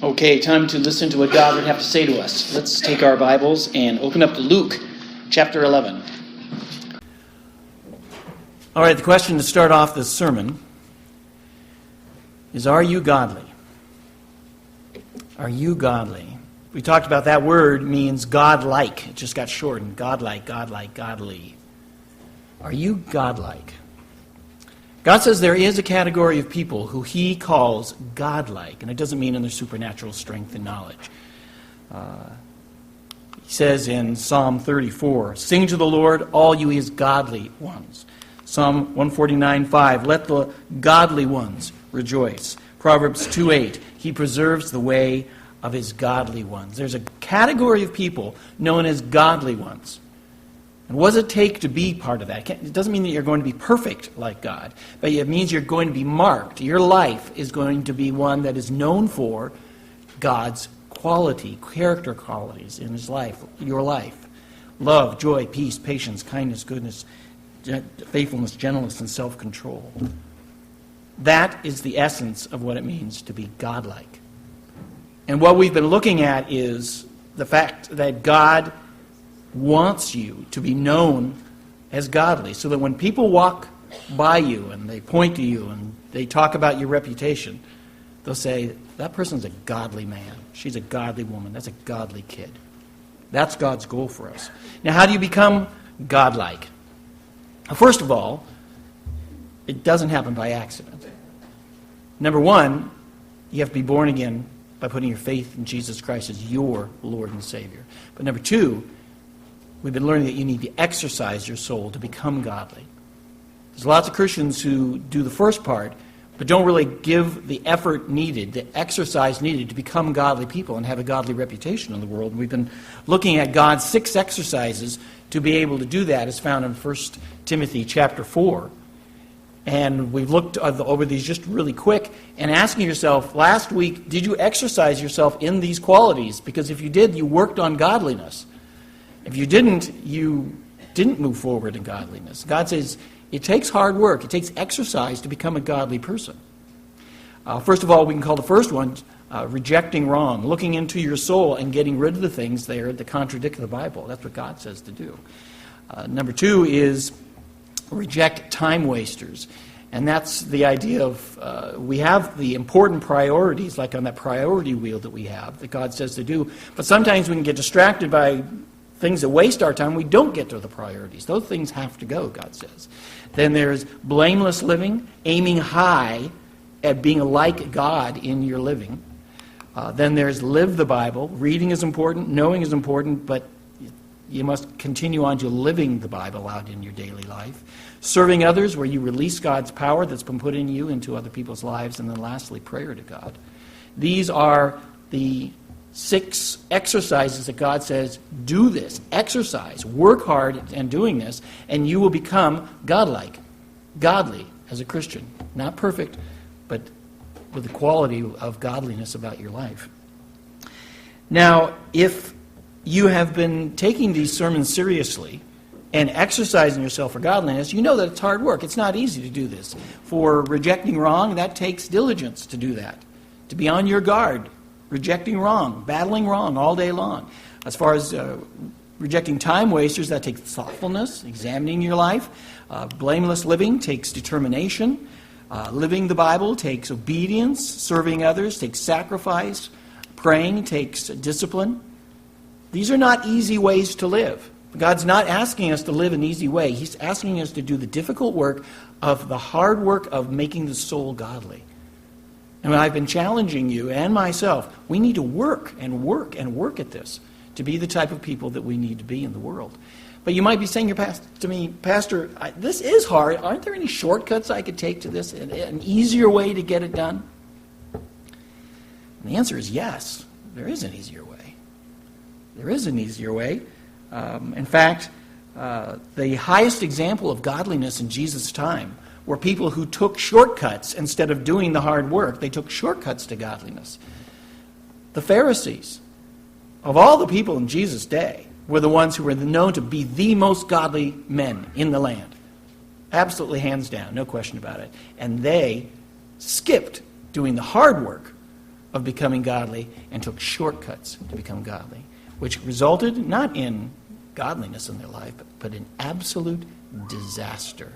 Okay, time to listen to what God would have to say to us. Let's take our Bibles and open up to Luke chapter 11. All right, the question to start off this sermon is, are you godly? Are you godly? We talked about that word means godlike. It just got shortened. Godlike, godly. Are you godlike? God says there is a category of people who he calls godlike, and it doesn't mean in their supernatural strength and knowledge. He says in Psalm 34, "Sing to the Lord, all you his godly ones." Psalm 149:5, "Let the godly ones rejoice." Proverbs 2:8, "He preserves the way of his godly ones." There's a category of people known as godly ones. And what does it take to be part of that? It doesn't mean that you're going to be perfect like God, but it means you're going to be marked. Your life is going to be one that is known for God's character qualities in his life, your life. Love, joy, peace, patience, kindness, goodness, faithfulness, gentleness, and self-control. That is the essence of what it means to be godlike. And what we've been looking at is the fact that God wants you to be known as godly, so that when people walk by you and they point to you and they talk about your reputation, they'll say, that person's a godly man. She's a godly woman. That's a godly kid. That's God's goal for us. Now, how do you become godlike? First of all, it doesn't happen by accident. Number one, you have to be born again by putting your faith in Jesus Christ as your Lord and Savior. But number two, we've been learning that you need to exercise your soul to become godly. There's lots of Christians who do the first part, but don't really give the effort needed, the exercise needed to become godly people and have a godly reputation in the world. We've been looking at God's 6 exercises to be able to do that, as found in 1 Timothy chapter 4. And we've looked over these just really quick and asking yourself, last week, did you exercise yourself in these qualities? Because if you did, you worked on godliness. If you didn't, you didn't move forward in godliness. God says it takes hard work. It takes exercise to become a godly person. First of all, we can call the first one rejecting wrong, looking into your soul and getting rid of the things there that contradict the Bible. That's what God says to do. Number two is reject time wasters. And that's the idea of we have the important priorities, like on that priority wheel that we have, that God says to do. But sometimes we can get distracted by things that waste our time. We don't get to the priorities. Those things have to go, God says. Then there's blameless living, aiming high at being like God in your living. Then there's live the Bible. Reading is important, knowing is important, but you must continue on to living the Bible out in your daily life. Serving others, where you release God's power that's been put in you into other people's lives. And then lastly, prayer to God. These are the 6 exercises that God says, do this, exercise, work hard in doing this, and you will become godlike, godly as a Christian. Not perfect, but with the quality of godliness about your life. Now, if you have been taking these sermons seriously and exercising yourself for godliness, you know that it's hard work. It's not easy to do this. For rejecting wrong, that takes diligence to do that, to be on your guard, rejecting wrong, battling wrong all day long. As far as rejecting time wasters, that takes thoughtfulness, examining your life. Blameless living takes determination. Living the Bible takes obedience. Serving others takes sacrifice. Praying takes discipline. These are not easy ways to live. God's not asking us to live an easy way. He's asking us to do the difficult work of the hard work of making the soul godly. And I've been challenging you and myself, we need to work and work and work at this to be the type of people that we need to be in the world. But you might be saying to me, Pastor, this is hard. Aren't there any shortcuts I could take to this, an easier way to get it done? And the answer is yes, there is an easier way. There is an easier way. In fact, the highest example of godliness in Jesus' time were people who took shortcuts instead of doing the hard work. They took shortcuts to godliness. The Pharisees, of all the people in Jesus' day, were the ones who were known to be the most godly men in the land. Absolutely hands down, no question about it. And they skipped doing the hard work of becoming godly and took shortcuts to become godly, which resulted not in godliness in their life, but in absolute disaster.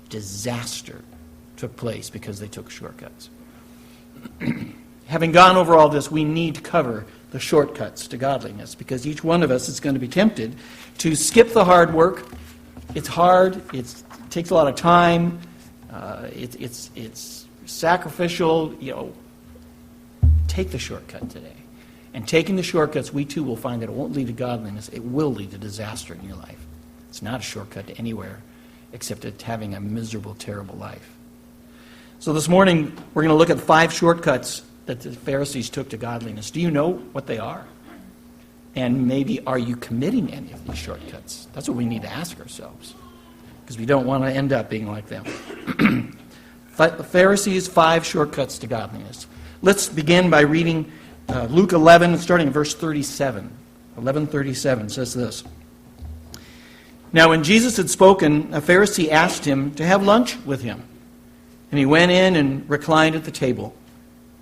Disaster took place because they took shortcuts. Having gone over all this, we need to cover the shortcuts to godliness, because each one of us is going to be tempted to skip the hard work. It's hard. It takes a lot of time. It's sacrificial. Take the shortcut today. And taking the shortcuts, we too will find that it won't lead to godliness. It will lead to disaster in your life. It's not a shortcut to anywhere except to having a miserable, terrible life. So this morning, we're going to look at 5 shortcuts that the Pharisees took to godliness. Do you know what they are? And maybe, are you committing any of these shortcuts? That's what we need to ask ourselves, because we don't want to end up being like them. The Pharisees' 5 shortcuts to godliness. Let's begin by reading Luke 11, starting in verse 37. 11:37 says this. Now when Jesus had spoken, a Pharisee asked him to have lunch with him. And he went in and reclined at the table.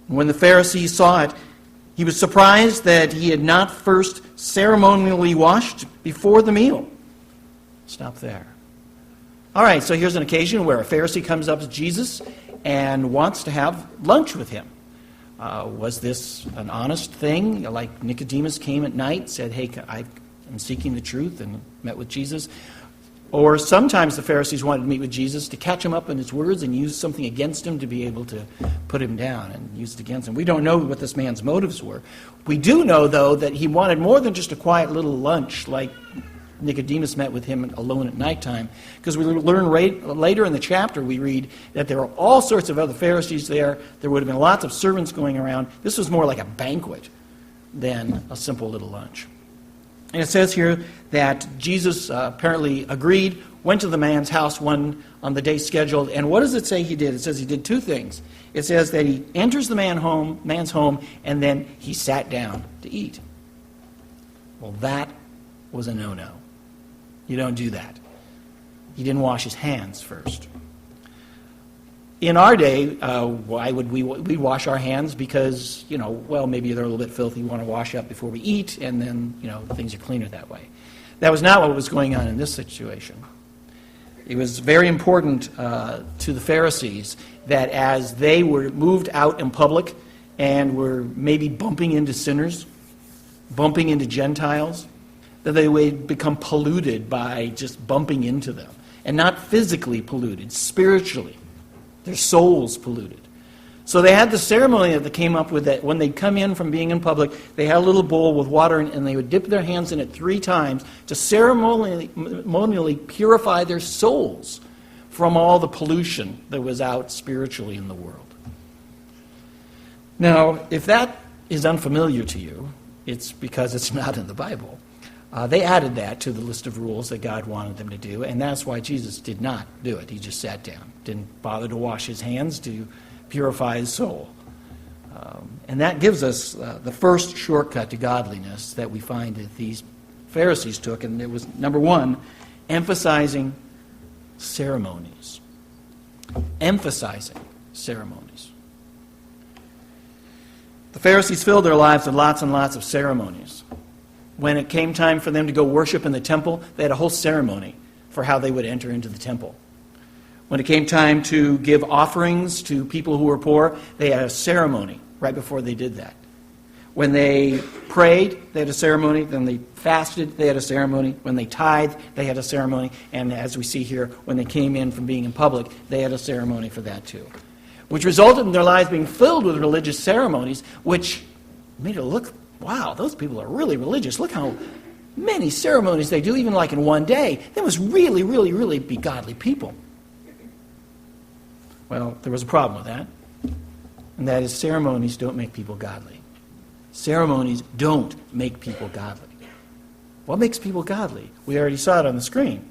And when the Pharisee saw it, he was surprised that he had not first ceremonially washed before the meal. Stop there. All right, so here's an occasion where a Pharisee comes up to Jesus and wants to have lunch with him. Was this an honest thing? Like Nicodemus came at night, said, hey, I'm seeking the truth, and met with Jesus. Or sometimes the Pharisees wanted to meet with Jesus to catch him up in his words and use something against him to be able to put him down and use it against him. We don't know what this man's motives were. We do know, though, that he wanted more than just a quiet little lunch like Nicodemus met with him alone at nighttime. Because we learn later in the chapter, we read that there were all sorts of other Pharisees there. There would have been lots of servants going around. This was more like a banquet than a simple little lunch. And it says here that Jesus apparently agreed, went to the man's house on the day scheduled. And what does it say he did? It says he did 2 things. It says that he enters the man's home, and then he sat down to eat. Well, that was a no-no. You don't do that. He didn't wash his hands first. In our day, why would we wash our hands? Because, maybe they're a little bit filthy. We want to wash up before we eat, and then, things are cleaner that way. That was not what was going on in this situation. It was very important to the Pharisees that as they were moved out in public and were maybe bumping into sinners, bumping into Gentiles, that they would become polluted by just bumping into them. And not physically polluted, spiritually. Their souls polluted. So they had the ceremony that they came up with, that when they'd come in from being in public, they had a little bowl with water, and they would dip their hands in it 3 times to ceremonially purify their souls from all the pollution that was out spiritually in the world. Now, if that is unfamiliar to you, it's because it's not in the Bible. They added that to the list of rules that God wanted them to do, and that's why Jesus did not do it. He just sat down, didn't bother to wash his hands to purify his soul. And that gives us the first shortcut to godliness that we find that these Pharisees took, and it was, number 1, emphasizing ceremonies. Emphasizing ceremonies. The Pharisees filled their lives with lots and lots of ceremonies. When it came time for them to go worship in the temple, they had a whole ceremony for how they would enter into the temple. When it came time to give offerings to people who were poor, they had a ceremony right before they did that. When they prayed, they had a ceremony. When they fasted, they had a ceremony. When they tithed, they had a ceremony. And as we see here, when they came in from being in public, they had a ceremony for that too. Which resulted in their lives being filled with religious ceremonies, which made it look, wow, those people are really religious. Look how many ceremonies they do, even like in one day. They must really, really, really be godly people. Well, there was a problem with that. And that is, ceremonies don't make people godly. Ceremonies don't make people godly. What makes people godly? We already saw it on the screen.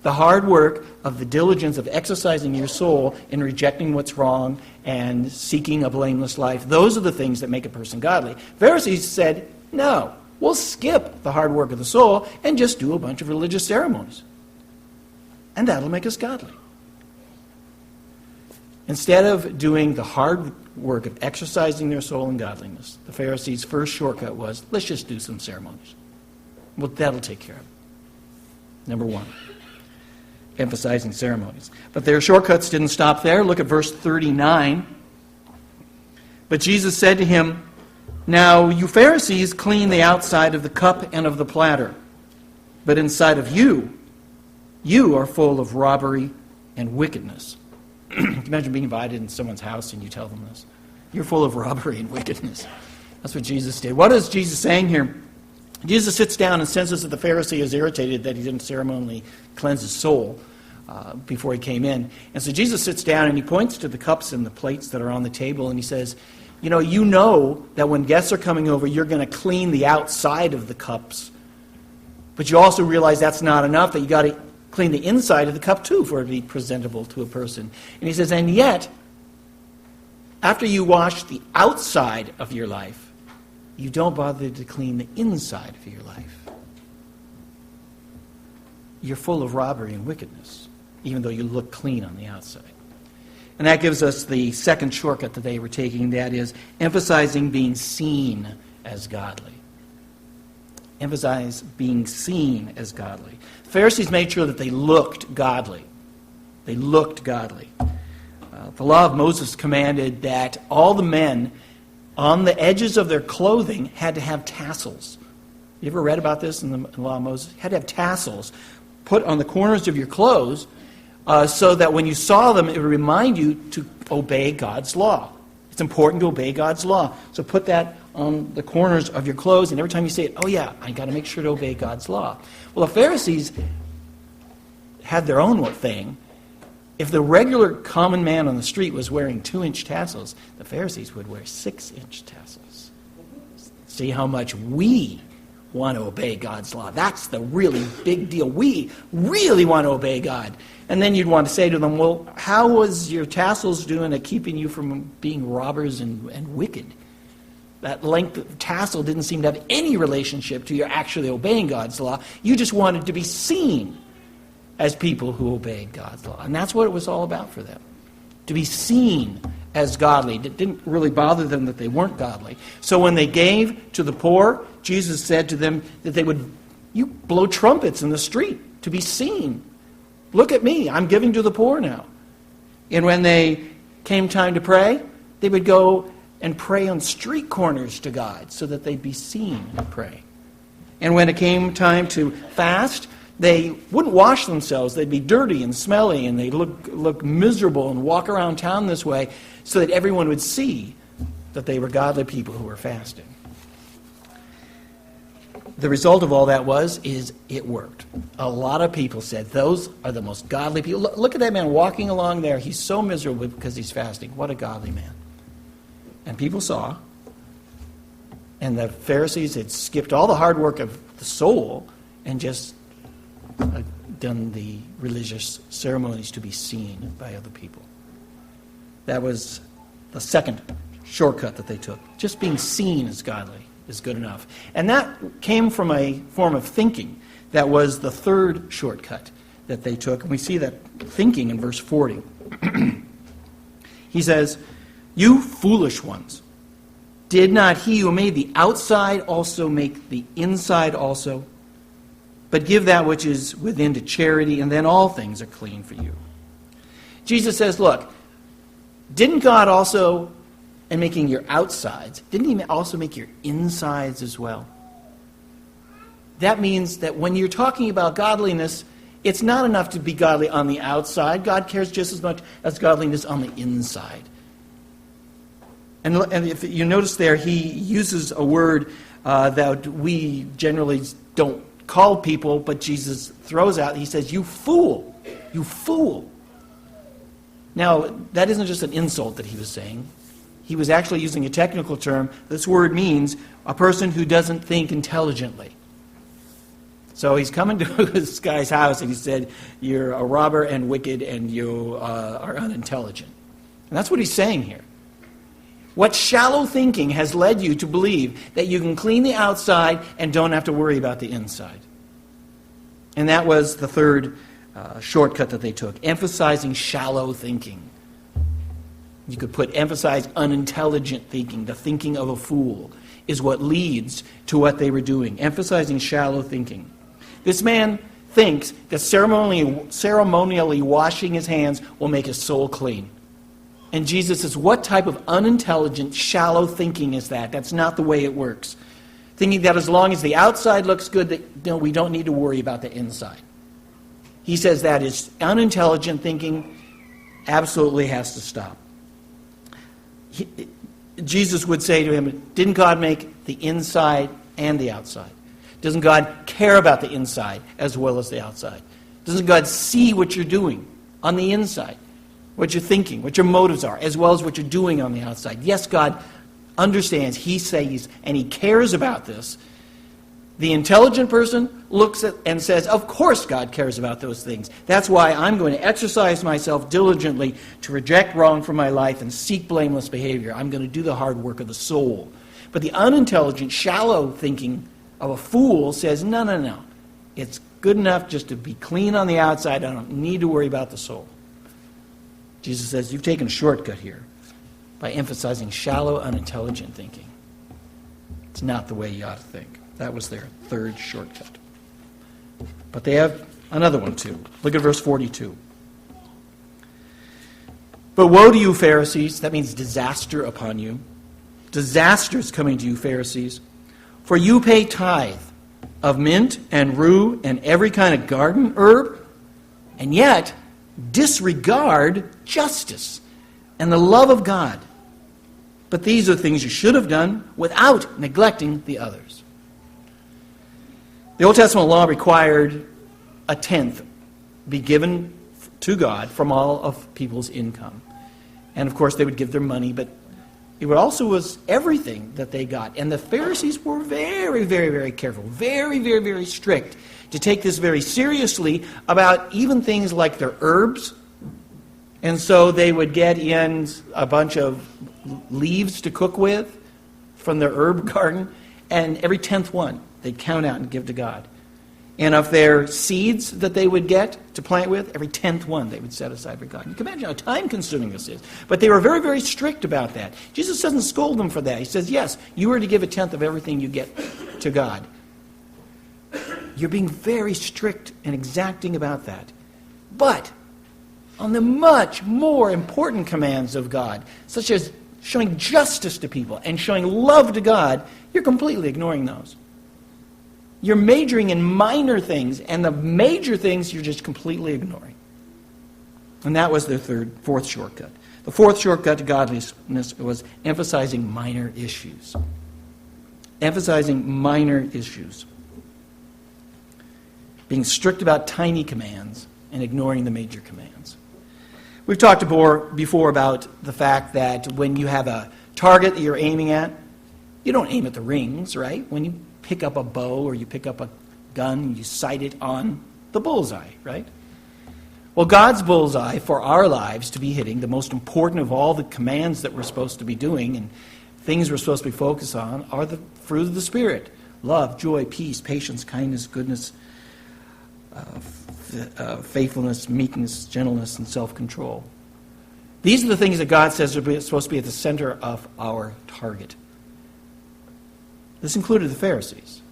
The hard work of the diligence of exercising your soul in rejecting what's wrong and seeking a blameless life. Those are the things that make a person godly. Pharisees said, no, we'll skip the hard work of the soul and just do a bunch of religious ceremonies. And that'll make us godly. Instead of doing the hard work of exercising their soul in godliness, the Pharisees' first shortcut was, let's just do some ceremonies. Well, that'll take care of it. Number one, emphasizing ceremonies. But their shortcuts didn't stop there. Look at verse 39. But Jesus said to him, "Now you Pharisees clean the outside of the cup and of the platter, but inside of you are full of robbery and wickedness." Can you imagine being invited in someone's house and you tell them this? You're full of robbery and wickedness. That's what Jesus did. What is Jesus saying here? Jesus sits down and senses that the Pharisee is irritated that he didn't ceremonially cleanse his soul before he came in. And so Jesus sits down and he points to the cups and the plates that are on the table and he says, you know that when guests are coming over, you're going to clean the outside of the cups. But you also realize that's not enough, that you got to clean the inside of the cup too for it to be presentable to a person. And he says, and yet, after you wash the outside of your life, you don't bother to clean the inside of your life. You're full of robbery and wickedness, even though you look clean on the outside. And that gives us the second shortcut that they were taking, that is emphasizing being seen as godly. Emphasize being seen as godly. The Pharisees made sure that they looked godly. They looked godly. The law of Moses commanded that all the men on the edges of their clothing had to have tassels. You ever read about this in the law of Moses? You had to have tassels put on the corners of your clothes so that when you saw them, it would remind you to obey God's law. It's important to obey God's law. So put that on the corners of your clothes, and every time you say it, oh yeah, I got to make sure to obey God's law. Well, the Pharisees had their own thing. If the regular common man on the street was wearing 2-inch tassels, the Pharisees would wear 6-inch tassels. See how much we want to obey God's law. That's the really big deal. We really want to obey God. And then you'd want to say to them, well, how was your tassels doing at keeping you from being robbers and wicked? That length of tassel didn't seem to have any relationship to your actually obeying God's law. You just wanted to be seen as people who obeyed God's law. And that's what it was all about for them. To be seen as godly. It didn't really bother them that they weren't godly. So when they gave to the poor, Jesus said to them that you blow trumpets in the street to be seen. Look at me, I'm giving to the poor now. And when they came time to pray, they would go and pray on street corners to God so that they'd be seen and pray. And when it came time to fast, they wouldn't wash themselves. They'd be dirty and smelly, and they'd look miserable and walk around town this way so that everyone would see that they were godly people who were fasting. The result of all that is it worked. A lot of people said, those are the most godly people. Look at that man walking along there. He's so miserable because he's fasting. What a godly man. And people saw, and the Pharisees had skipped all the hard work of the soul and just done the religious ceremonies to be seen by other people. That was the second shortcut that they took. Just being seen as godly is good enough. And that came from a form of thinking. That was the third shortcut that they took. And we see that thinking in verse 40. He says, "You foolish ones, did not he who made the outside also make the inside also? But give that which is within to charity, and then all things are clean for you." Jesus says, look, didn't God also, in making your outsides, didn't he also make your insides as well? That means that when you're talking about godliness, it's not enough to be godly on the outside. God cares just as much as godliness on the inside. And if you notice there, he uses a word that we generally don't call people, but Jesus throws out. He says, "You fool, you fool." Now, that isn't just an insult that he was saying. He was actually using a technical term. This word means a person who doesn't think intelligently. So he's coming to this guy's house and he said, "You're a robber and wicked and you are unintelligent." And that's what he's saying here. What shallow thinking has led you to believe that you can clean the outside and don't have to worry about the inside? And that was the third shortcut that they took, emphasizing shallow thinking. You could emphasize unintelligent thinking. The thinking of a fool is what leads to what they were doing, emphasizing shallow thinking. This man thinks that ceremonially washing his hands will make his soul clean. And Jesus says, what type of unintelligent, shallow thinking is that? That's not the way it works. Thinking that as long as the outside looks good, that we don't need to worry about the inside. He says that is unintelligent thinking, absolutely has to stop. Jesus would say to him, didn't God make the inside and the outside? Doesn't God care about the inside as well as the outside? Doesn't God see what you're doing on the inside? What you're thinking, what your motives are, as well as what you're doing on the outside? Yes, God understands, He sees, and He cares about this. The intelligent person looks at and says, of course God cares about those things. That's why I'm going to exercise myself diligently to reject wrong from my life and seek blameless behavior. I'm going to do the hard work of the soul. But the unintelligent, shallow thinking of a fool says, no. It's good enough just to be clean on the outside. I don't need to worry about the soul. Jesus says, you've taken a shortcut here by emphasizing shallow, unintelligent thinking. It's not the way you ought to think. That was their third shortcut. But they have another one too. Look at verse 42. But woe to you, Pharisees. That means disaster upon you. Disaster is coming to you, Pharisees. For you pay tithe of mint and rue and every kind of garden herb, and yet disregard justice and the love of God. But these are things you should have done without neglecting the others. The Old Testament law required a tenth be given to God from all of people's income. And of course they would give their money, but it also was everything that they got. And the Pharisees were very, very, very careful, very, very, very strict to take this very seriously about even things like their herbs. And so they would get in a bunch of leaves to cook with from their herb garden, and every 10th one they'd count out and give to God. And of their seeds that they would get to plant with, every 10th one they would set aside for God. You can imagine how time-consuming this is. But they were very, very strict about that. Jesus doesn't scold them for that. He says, yes, you are to give a tenth of everything you get to God. You're being very strict and exacting about that. But on the much more important commands of God, such as showing justice to people and showing love to God, you're completely ignoring those. You're majoring in minor things, and the major things you're just completely ignoring. And that was their fourth shortcut. The fourth shortcut to godliness was emphasizing minor issues. Emphasizing minor issues. Being strict about tiny commands and ignoring the major commands. We've talked before about the fact that when you have a target that you're aiming at, you don't aim at the rings, right? When you pick up a bow or you pick up a gun, you sight it on the bullseye, right? Well, God's bullseye for our lives to be hitting, the most important of all the commands that we're supposed to be doing and things we're supposed to be focused on, are the fruit of the Spirit. Love, joy, peace, patience, kindness, goodness, faithfulness, meekness, gentleness, and self-control. These are the things that God says are supposed to be at the center of our target. This included the Pharisees.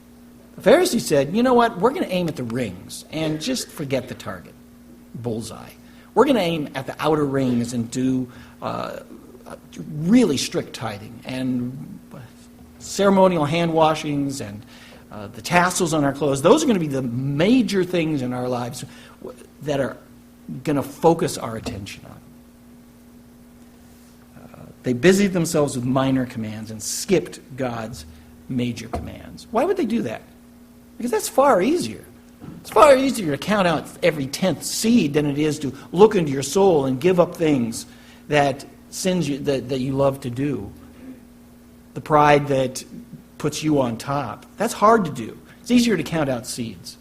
The Pharisees said, you know what, we're going to aim at the rings and just forget the target, bullseye. We're going to aim at the outer rings and do really strict tithing and ceremonial hand washings and the tassels on our clothes. Those are going to be the major things in our lives that are going to focus our attention on. They busied themselves with minor commands and skipped God's major commands. Why would they do that? Because that's far easier. It's far easier to count out every 10th seed than it is to look into your soul and give up things that that you love to do. The pride that puts you on top. That's hard to do. It's easier to count out seeds.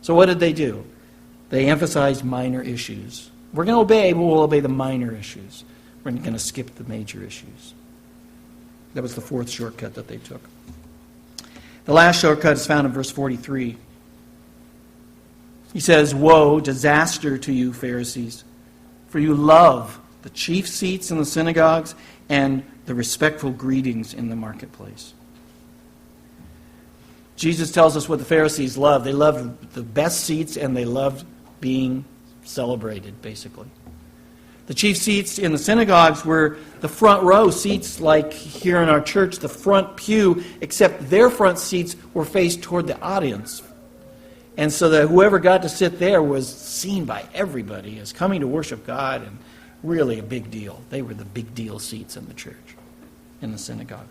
So what did they do? They emphasized minor issues. We're going to obey, but we'll obey the minor issues. We're going to skip the major issues. That was the fourth shortcut that they took. The last shortcut is found in verse 43. He says, woe, disaster to you, Pharisees, for you love the the chief seats in the synagogues, and the respectful greetings in the marketplace. Jesus tells us what the Pharisees loved. They loved the best seats, and they loved being celebrated, basically. The chief seats in the synagogues were the front row seats, like here in our church, the front pew, except their front seats were faced toward the audience. And so that whoever got to sit there was seen by everybody as coming to worship God, and really a big deal. They were the big deal seats in the church, in the synagogue.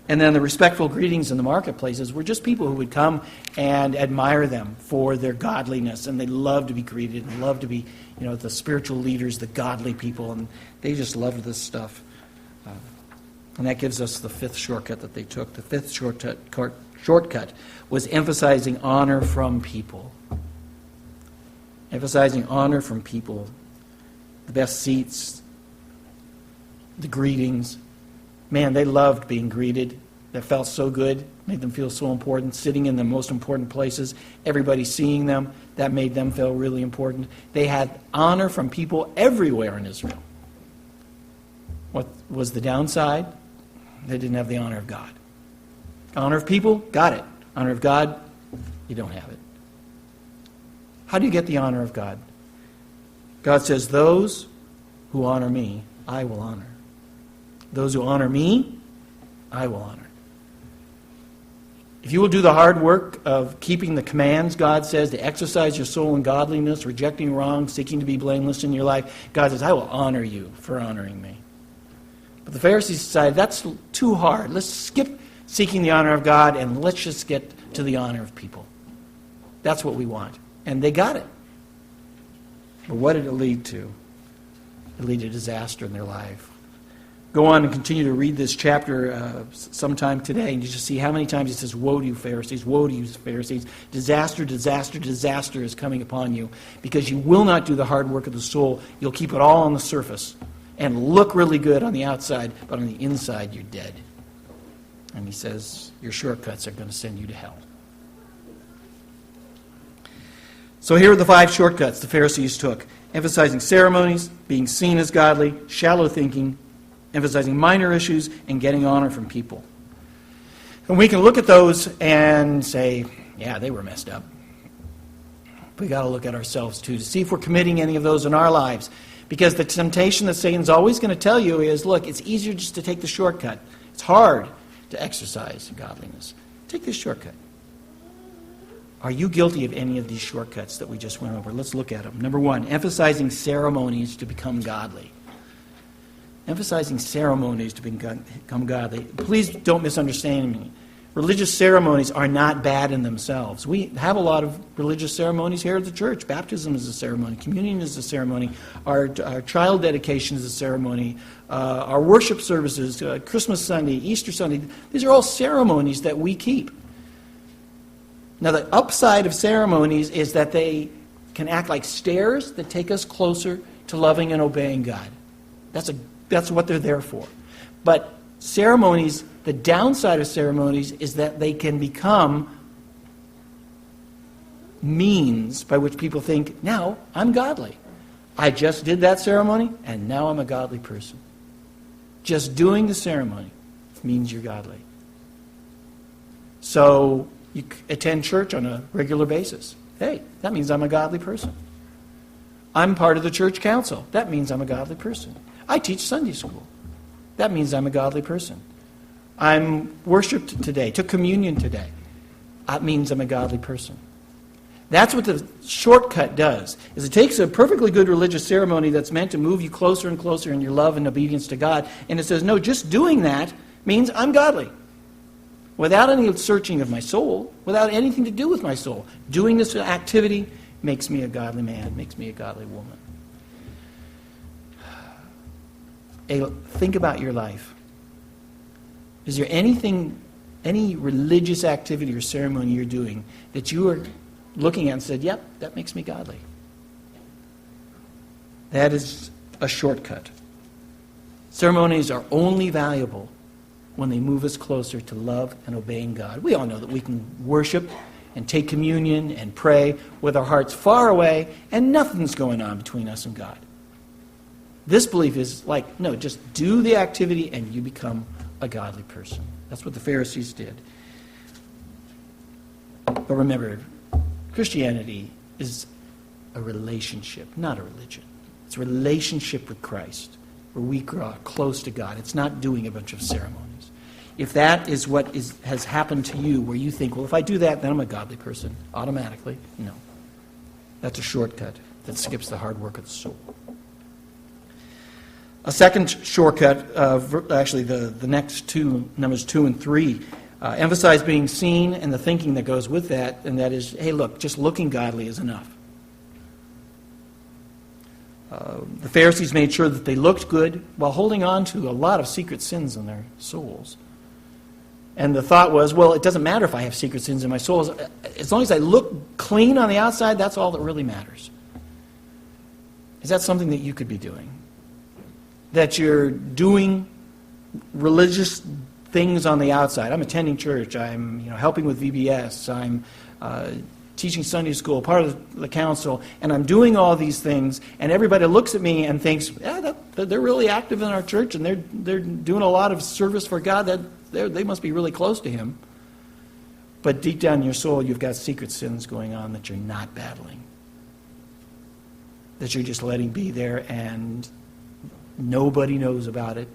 And then the respectful greetings in the marketplaces were just people who would come and admire them for their godliness. And they loved to be greeted and loved to be, the spiritual leaders, the godly people. And they just loved this stuff. And that gives us the fifth shortcut that they took. The fifth shortcut was emphasizing honor from people. Emphasizing honor from people. The best seats, the greetings. Man, they loved being greeted. That felt so good, made them feel so important. Sitting in the most important places, everybody seeing them, that made them feel really important. They had honor from people everywhere in Israel. What was the downside? They didn't have the honor of God. Honor of people, got it. Honor of God, you don't have it. How do you get the honor of God? God says, those who honor me, I will honor. Those who honor me, I will honor. If you will do the hard work of keeping the commands, God says, to exercise your soul in godliness, rejecting wrong, seeking to be blameless in your life, God says, I will honor you for honoring me. But the Pharisees decided, that's too hard. Let's skip seeking the honor of God and let's just get to the honor of people. That's what we want. And they got it. But what did it lead to? It led to disaster in their life. Go on and continue to read this chapter sometime today, and you just see how many times it says, woe to you, Pharisees, woe to you, Pharisees. Disaster, disaster, disaster is coming upon you because you will not do the hard work of the soul. You'll keep it all on the surface and look really good on the outside, but on the inside you're dead. And he says, your shortcuts are going to send you to hell. So here are the 5 shortcuts the Pharisees took. Emphasizing ceremonies, being seen as godly, shallow thinking, emphasizing minor issues, and getting honor from people. And we can look at those and say, yeah, they were messed up. We got to look at ourselves too to see if we're committing any of those in our lives. Because the temptation that Satan's always going to tell you is, look, it's easier just to take the shortcut. It's hard to exercise godliness. Take this shortcut. Are you guilty of any of these shortcuts that we just went over? Let's look at them. Number 1, emphasizing ceremonies to become godly. Emphasizing ceremonies to become godly. Please don't misunderstand me. Religious ceremonies are not bad in themselves. We have a lot of religious ceremonies here at the church. Baptism is a ceremony. Communion is a ceremony. Our child dedication is a ceremony. Our worship services, Christmas Sunday, Easter Sunday, these are all ceremonies that we keep. Now, the upside of ceremonies is that they can act like stairs that take us closer to loving and obeying God. That's what they're there for. But ceremonies, the downside of ceremonies is that they can become means by which people think, now I'm godly. I just did that ceremony, and now I'm a godly person. Just doing the ceremony means you're godly. So you attend church on a regular basis. Hey, that means I'm a godly person. I'm part of the church council. That means I'm a godly person. I teach Sunday school. That means I'm a godly person. I'm worshiped today, took communion today. That means I'm a godly person. That's what the shortcut does, is it takes a perfectly good religious ceremony that's meant to move you closer and closer in your love and obedience to God, and it says, no, just doing that means I'm godly. Without any searching of my soul, without anything to do with my soul. Doing this activity makes me a godly man, makes me a godly woman. Think about your life. Is there anything, any religious activity or ceremony you're doing that you are looking at and said, yep, that makes me godly? That is a shortcut. Ceremonies are only valuable when they move us closer to love and obeying God. We all know that we can worship and take communion and pray with our hearts far away and nothing's going on between us and God. This belief is like, no, just do the activity and you become a godly person. That's what the Pharisees did. But remember, Christianity is a relationship, not a religion. It's a relationship with Christ, where we draw close to God. It's not doing a bunch of ceremonies. If that is what has happened to you, where you think, well, if I do that, then I'm a godly person, automatically, no. That's a shortcut that skips the hard work of the soul. A second shortcut, actually the next two, numbers 2 and 3, emphasize being seen and the thinking that goes with that, and that is, hey, look, just looking godly is enough. The Pharisees made sure that they looked good while holding on to a lot of secret sins in their souls. And the thought was, well, it doesn't matter if I have secret sins in my soul. As long as I look clean on the outside, that's all that really matters. Is that something that you could be doing? That you're doing religious things on the outside. I'm attending church. I'm helping with VBS. I'm teaching Sunday school, part of the council, and I'm doing all these things, and everybody looks at me and thinks, yeah, they're really active in our church, and they're doing a lot of service for God. They must be really close to Him. But deep down in your soul, you've got secret sins going on that you're not battling, that you're just letting be there, and nobody knows about it.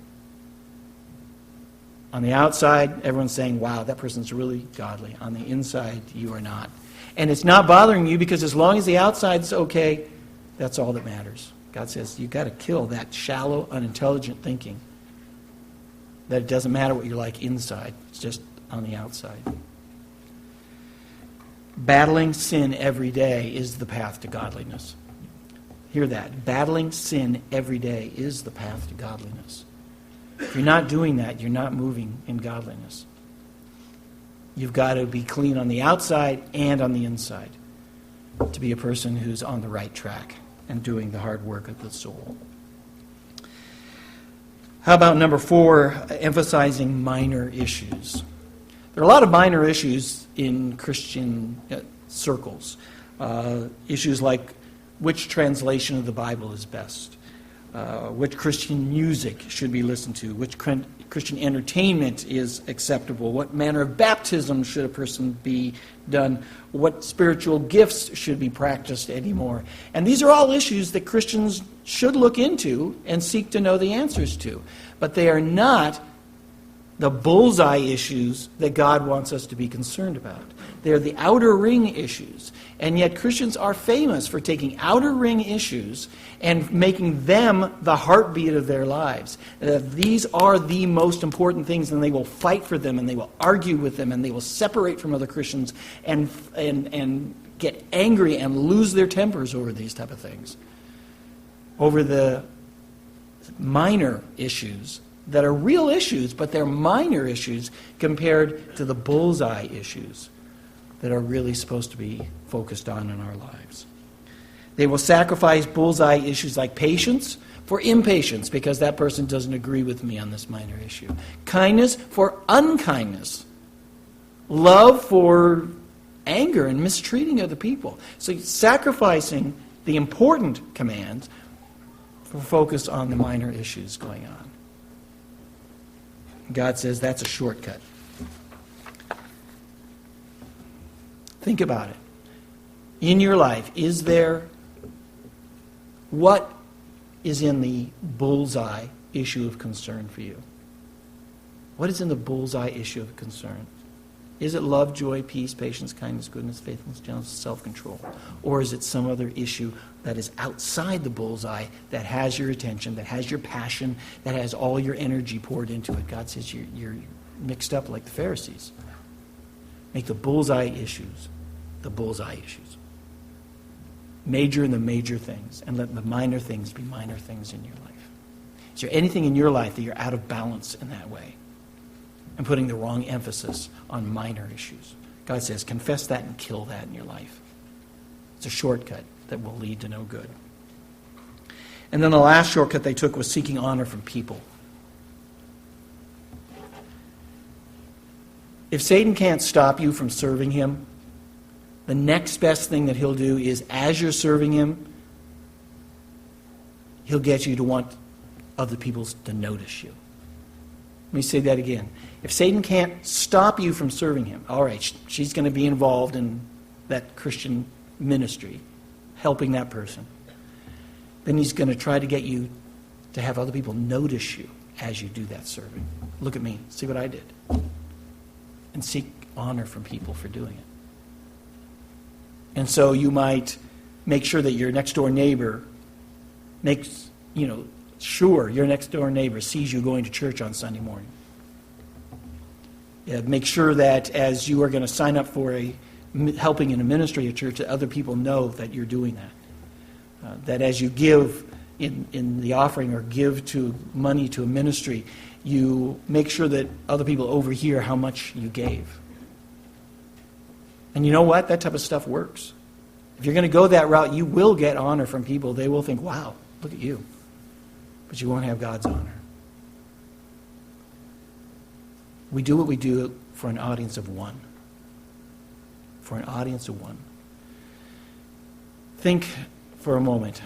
On the outside, everyone's saying, wow, that person's really godly. On the inside, you are not. And it's not bothering you because as long as the outside's okay, that's all that matters. God says you've got to kill that shallow, unintelligent thinking. That it doesn't matter what you're like inside. It's just on the outside. Battling sin every day is the path to godliness. Hear that. Battling sin every day is the path to godliness. If you're not doing that, you're not moving in godliness. You've got to be clean on the outside and on the inside to be a person who's on the right track and doing the hard work of the soul. How about number 4, emphasizing minor issues? There are a lot of minor issues in Christian circles. Issues like which translation of the Bible is best, which Christian music should be listened to, which Christian entertainment is acceptable, what manner of baptism should a person be done, what spiritual gifts should be practiced anymore. And these are all issues that Christians should look into and seek to know the answers to. But they are not the bullseye issues that God wants us to be concerned about. They're the outer ring issues. And yet Christians are famous for taking outer ring issues and making them the heartbeat of their lives. These are the most important things, and they will fight for them, and they will argue with them, and they will separate from other Christians and get angry and lose their tempers over these type of things. Over the minor issues that are real issues, but they're minor issues compared to the bullseye issues that are really supposed to be focused on in our lives. They will sacrifice bullseye issues like patience for impatience because that person doesn't agree with me on this minor issue. Kindness for unkindness. Love for anger and mistreating other people. So sacrificing the important commands for focus on the minor issues going on. God says that's a shortcut. Think about it. In your life, what is in the bullseye issue of concern for you? What is in the bullseye issue of concern? Is it love, joy, peace, patience, kindness, goodness, faithfulness, gentleness, self-control? Or is it some other issue that is outside the bullseye that has your attention, that has your passion, that has all your energy poured into it? God says you're mixed up like the Pharisees. Make the bullseye issues the bullseye issues. Major in the major things, and let the minor things be minor things in your life. Is there anything in your life that you're out of balance in that way and putting the wrong emphasis on minor issues? God says, confess that and kill that in your life. It's a shortcut that will lead to no good. And then the last shortcut they took was seeking honor from people. If Satan can't stop you from serving him, the next best thing that he'll do is, as you're serving him, he'll get you to want other people to notice you. Let me say that again. If Satan can't stop you from serving him, all right, she's going to be involved in that Christian ministry, helping that person. Then he's going to try to get you to have other people notice you as you do that serving. Look at me. See what I did. And seek honor from people for doing it. And so you might make sure that your next door neighbor makes, sure your next door neighbor sees you going to church on Sunday morning. Make sure that as you are going to sign up for helping in a ministry at church, that other people know that you're doing that. That as you give in the offering or give to money to a ministry, you make sure that other people overhear how much you gave. And you know what? That type of stuff works. If you're going to go that route, you will get honor from people. They will think, wow, look at you. But you won't have God's honor. We do what we do for an audience of one. For an audience of one. Think for a moment.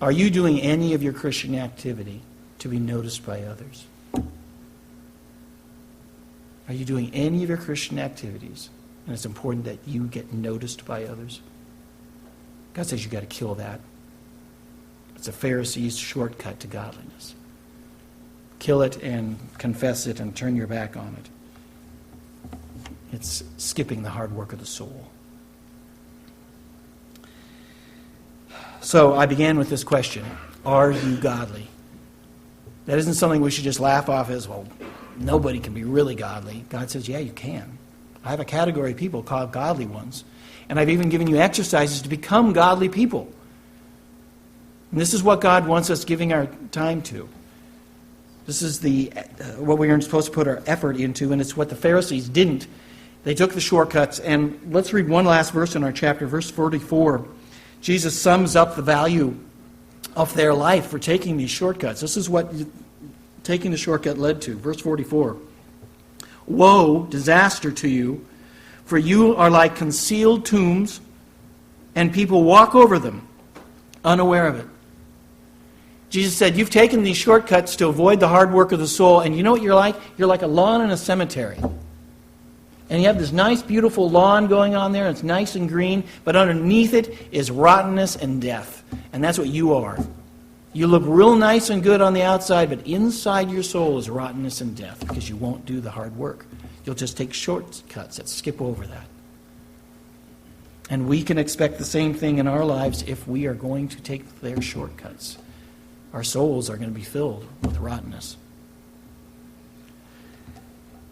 Are you doing any of your Christian activity to be noticed by others? Are you doing any of your Christian activities? And it's important that you get noticed by others. God says you've got to kill that. It's a Pharisee's shortcut to godliness. Kill it and confess it and turn your back on it. It's skipping the hard work of the soul. So I began with this question. Are you godly? That isn't something we should just laugh off as, well, nobody can be really godly. God says, yeah, you can. I have a category of people called godly ones. And I've even given you exercises to become godly people. And this is what God wants us giving our time to. This is what we are supposed to put our effort into, and it's what the Pharisees didn't. They took the shortcuts. And let's read one last verse in our chapter, verse 44. Jesus sums up the value of their life for taking these shortcuts. This is what taking the shortcut led to. Verse 44. Woe, disaster to you, for you are like concealed tombs, and people walk over them, unaware of it. Jesus said, you've taken these shortcuts to avoid the hard work of the soul, and you know what you're like? You're like a lawn in a cemetery. And you have this nice, beautiful lawn going on there, and it's nice and green, but underneath it is rottenness and death. And that's what you are. You look real nice and good on the outside, but inside your soul is rottenness and death because you won't do the hard work. You'll just take shortcuts that skip over that. And we can expect the same thing in our lives if we are going to take their shortcuts. Our souls are going to be filled with rottenness.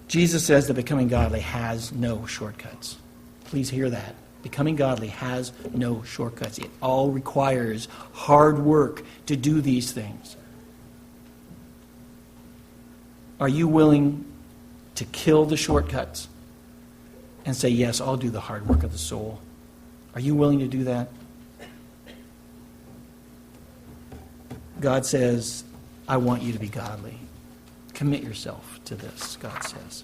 Jesus says that becoming godly has no shortcuts. Please hear that. Becoming godly has no shortcuts. It all requires hard work to do these things. Are you willing to kill the shortcuts and say, yes, I'll do the hard work of the soul? Are you willing to do that? God says, I want you to be godly. Commit yourself to this, God says.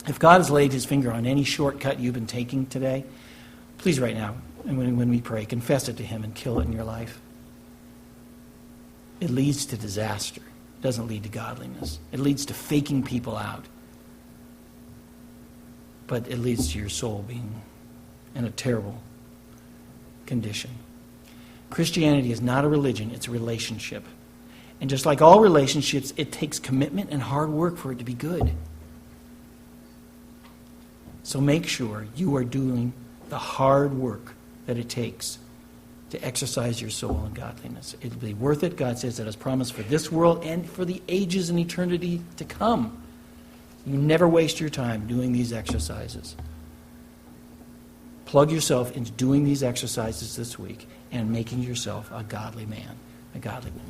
If God has laid his finger on any shortcut you've been taking today, please right now, and when we pray, confess it to him and kill it in your life. It leads to disaster. It doesn't lead to godliness. It leads to faking people out. But it leads to your soul being in a terrible condition. Christianity is not a religion, it's a relationship. And just like all relationships, it takes commitment and hard work for it to be good. So make sure you are doing the hard work that it takes to exercise your soul in godliness. It'll be worth it. God says that it's promised for this world and for the ages and eternity to come. You never waste your time doing these exercises. Plug yourself into doing these exercises this week and making yourself a godly man, a godly woman.